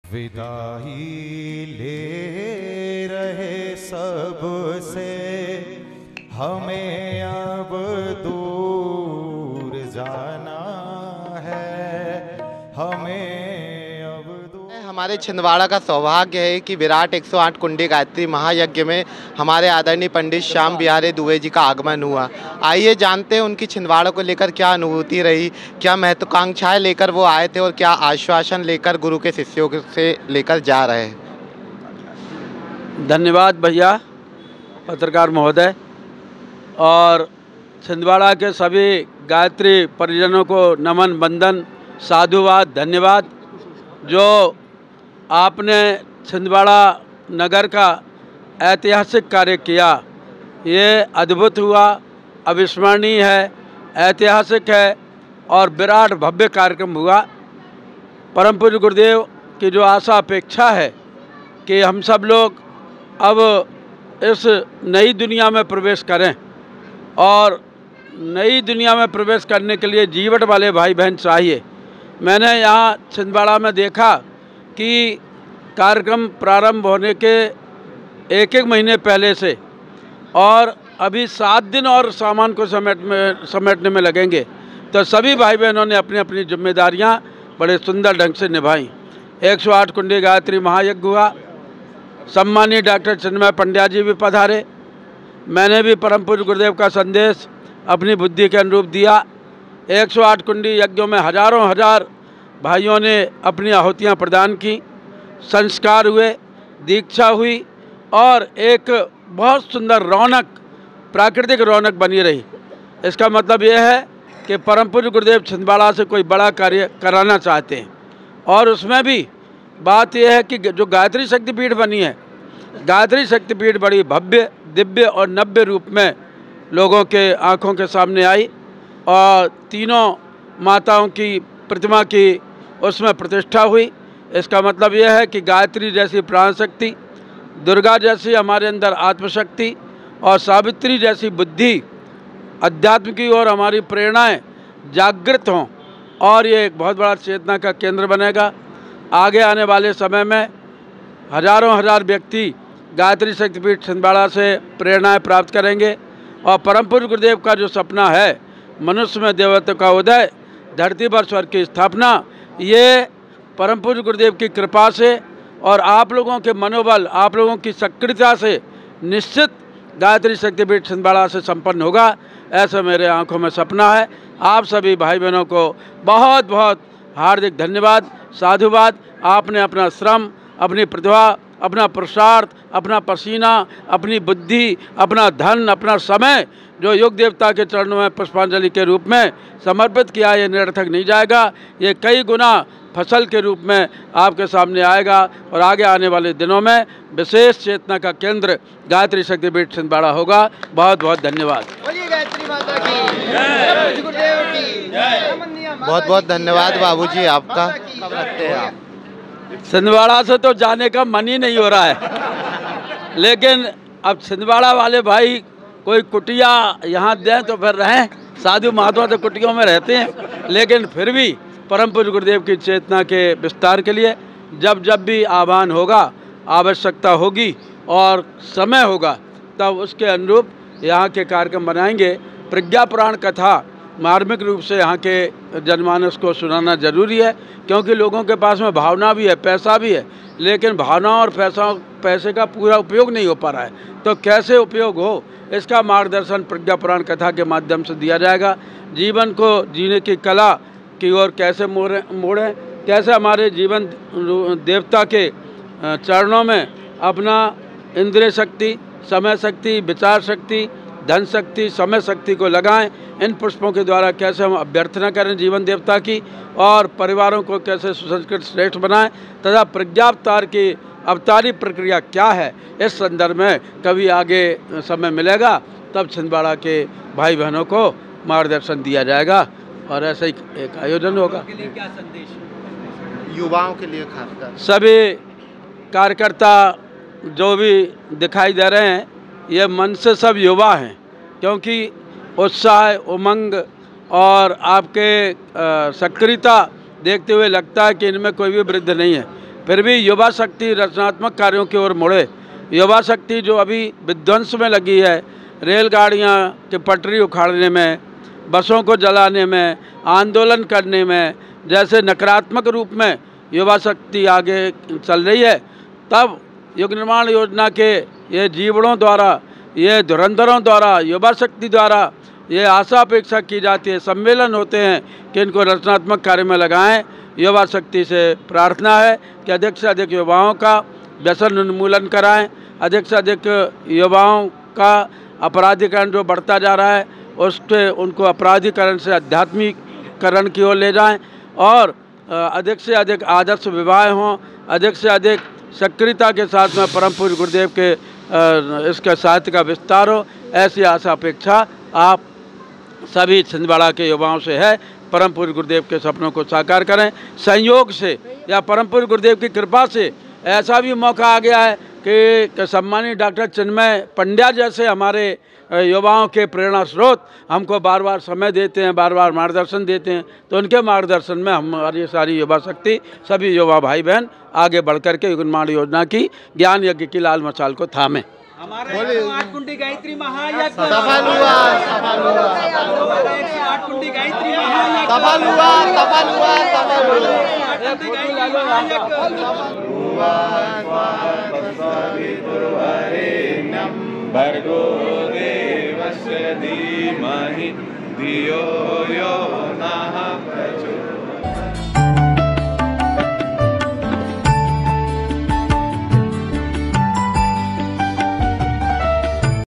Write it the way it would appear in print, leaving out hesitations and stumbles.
विदाई ले रहे सबसे हमें अब दूर जाना है, हमें अब दूर। हमारे छिंदवाड़ा का सौभाग्य है कि विराट 108 कुंडी गायत्री महायज्ञ में हमारे आदरणीय पंडित श्याम बिहारी दुबे जी का आगमन हुआ। आइए जानते हैं उनकी छिंदवाड़ा को लेकर क्या अनुभूति रही, क्या महत्वाकांक्षाएं लेकर वो आए थे और क्या आश्वासन लेकर गुरु के शिष्यों से लेकर जा रहे हैं। धन्यवाद भैया पत्रकार महोदय, और छिंदवाड़ा के सभी गायत्री परिजनों को नमन वंदन साधुवाद धन्यवाद। जो आपने छिंदवाड़ा नगर का ऐतिहासिक कार्य किया, ये अद्भुत हुआ, अविस्मरणीय है, ऐतिहासिक है और विराट भव्य कार्यक्रम हुआ। परम पूज्य गुरुदेव की जो आशा अपेक्षा है कि हम सब लोग अब इस नई दुनिया में प्रवेश करें, और नई दुनिया में प्रवेश करने के लिए जीवट वाले भाई बहन चाहिए। मैंने यहाँ छिंदवाड़ा में देखा कि कार्यक्रम प्रारंभ होने के एक महीने पहले से और अभी 7 दिन और सामान को समेटने में लगेंगे, तो सभी भाई बहनों ने अपनी अपनी जिम्मेदारियाँ बड़े सुंदर ढंग से निभाई। 108 कुंडी गायत्री महायज्ञ हुआ, सम्मानीय डॉक्टर चिन्मय पंड्या जी भी पधारे। मैंने भी परम पूज्य गुरुदेव का संदेश अपनी बुद्धि के अनुरूप दिया। 108 कुंडी यज्ञों में हजारों हजार भाइयों ने अपनी आहुतियाँ प्रदान की, संस्कार हुए, दीक्षा हुई और एक बहुत सुंदर रौनक, प्राकृतिक रौनक बनी रही। इसका मतलब यह है कि परम पूज्य गुरुदेव छिंदवाड़ा से कोई बड़ा कार्य कराना चाहते हैं, और उसमें भी बात यह है कि जो गायत्री शक्तिपीठ बनी है, गायत्री शक्तिपीठ बड़ी भव्य दिव्य और नव्य रूप में लोगों के आँखों के सामने आई, और तीनों माताओं की प्रतिमा की उसमें प्रतिष्ठा हुई। इसका मतलब यह है कि गायत्री जैसी प्राण शक्ति, दुर्गा जैसी हमारे अंदर आत्मशक्ति और सावित्री जैसी बुद्धि, अध्यात्म की ओर हमारी प्रेरणाएं जागृत हों, और ये एक बहुत बड़ा चेतना का केंद्र बनेगा। आगे आने वाले समय में हजारों हजार व्यक्ति गायत्री शक्तिपीठ छिंदवाड़ा से प्रेरणाएं प्राप्त करेंगे, और परम पूज्य गुरुदेव का जो सपना है मनुष्य में देवत्व का उदय, धरती पर स्वर्ग की स्थापना, ये परम पूज्य गुरुदेव की कृपा से और आप लोगों के मनोबल, आप लोगों की सक्रियता से निश्चित गायत्री शक्तिपीठ छिंदवाड़ा से संपन्न होगा, ऐसा मेरे आंखों में सपना है। आप सभी भाई बहनों को बहुत बहुत हार्दिक धन्यवाद साधुवाद। आपने अपना श्रम, अपनी प्रतिभा, अपना पुरुषार्थ, अपना पसीना, अपनी बुद्धि, अपना धन, अपना समय जो योग देवता के चरणों में पुष्पांजलि के रूप में समर्पित किया, ये निरर्थक नहीं जाएगा। ये कई गुना फसल के रूप में आपके सामने आएगा, और आगे आने वाले दिनों में विशेष चेतना का केंद्र गायत्री शक्तिपीठ छिंदवाड़ा होगा। बहुत बहुत धन्यवाद। बहुत बहुत धन्यवाद बाबूजी आपका। कब लगते हैं आप? छिंदवाड़ा से तो जाने का मन ही नहीं हो रहा है, लेकिन अब छिंदवाड़ा वाले भाई कोई कुटिया यहाँ दें तो फिर रहें। साधु महात्मा तो कुटियों में रहते हैं, लेकिन फिर भी परम पूज्य गुरुदेव की चेतना के विस्तार के लिए जब जब भी आह्वान होगा, आवश्यकता होगी और समय होगा, तब उसके अनुरूप यहाँ के कार्यक्रम बनाएंगे। प्रज्ञा पुराण कथा मार्मिक रूप से यहाँ के जनमानस को सुनाना जरूरी है, क्योंकि लोगों के पास में भावना भी है, पैसा भी है, लेकिन भावना और पैसे का पूरा उपयोग नहीं हो पा रहा है। तो कैसे उपयोग हो, इसका मार्गदर्शन प्रज्ञा पुराण कथा के माध्यम से दिया जाएगा। जीवन को जीने की कला की ओर कैसे मोड़ें, कैसे हमारे जीवन देवता के चरणों में अपना इंद्रिय शक्ति, समय शक्ति, विचार शक्ति, धन शक्ति, समय शक्ति को लगाएं। इन पुष्पों के द्वारा कैसे हम अभ्यर्थना करें जीवन देवता की, और परिवारों को कैसे सुसंस्कृत श्रेष्ठ बनाएं, तथा प्रज्ञावतार की अवतारी प्रक्रिया क्या है, इस संदर्भ में कभी आगे समय मिलेगा तब छिंदवाड़ा के भाई बहनों को मार्गदर्शन दिया जाएगा, और ऐसा ही एक आयोजन होगा। क्या संदेश युवाओं के लिए खासकर? सभी कार्यकर्ता जो भी दिखाई दे रहे हैं, ये मन से सब युवा हैं, क्योंकि उत्साह, उमंग और आपके सक्रियता देखते हुए लगता है कि इनमें कोई भी वृद्ध नहीं है। फिर भी युवा शक्ति रचनात्मक कार्यों की ओर मुड़े। युवा शक्ति जो अभी विध्वंस में लगी है, रेलगाड़ियाँ की पटरी उखाड़ने में, बसों को जलाने में, आंदोलन करने में, जैसे नकारात्मक रूप में युवा शक्ति आगे चल रही है, तब युग निर्माण योजना के ये जीवड़ों द्वारा, ये धुरंधरों द्वारा, युवा शक्ति द्वारा ये आशा अपेक्षा की जाती है, सम्मेलन होते हैं कि इनको रचनात्मक कार्य में लगाएं। युवा शक्ति से प्रार्थना है कि अधिक से अधिक युवाओं का व्यसन उन्मूलन कराएं, अधिक से अधिक युवाओं का अपराधीकरण जो बढ़ता जा रहा है उसके उनको अपराधीकरण से आध्यात्मिकरण की ओर ले जाएं, और अधिक से अधिक आदर्श विवाह हों, अधिक से अधिक सक्रियता के साथ में परम पूज्य गुरुदेव के इसके साहित्य का विस्तार हो। ऐसी आशा अपेक्षा आप सभी छिंदवाड़ा के युवाओं से है। परम पूज्य गुरुदेव के सपनों को साकार करें। संयोग से या परम पूज्य गुरुदेव की कृपा से ऐसा भी मौका आ गया है कि सम्मानित डॉक्टर चिन्मय पंड्या जैसे हमारे युवाओं के प्रेरणा स्रोत हमको बार बार समय देते हैं, बार बार मार्गदर्शन देते हैं। तो उनके मार्गदर्शन में हमारी सारी युवा शक्ति, सभी युवा भाई बहन आगे बढ़ कर के युग निर्माण योजना की ज्ञान यज्ञ की लाल मशाल को थामें। हमारे 108 कुंडी गायत्री महायज्ञ सफल हुआ, सफल हुआ, 108 कुंडी गायत्री महायज्ञ सफल हुआ, सफल हुआ, सफल हुआ। भर्गो देवस्य धीमहि धियो यो नः प्रचोदयात्।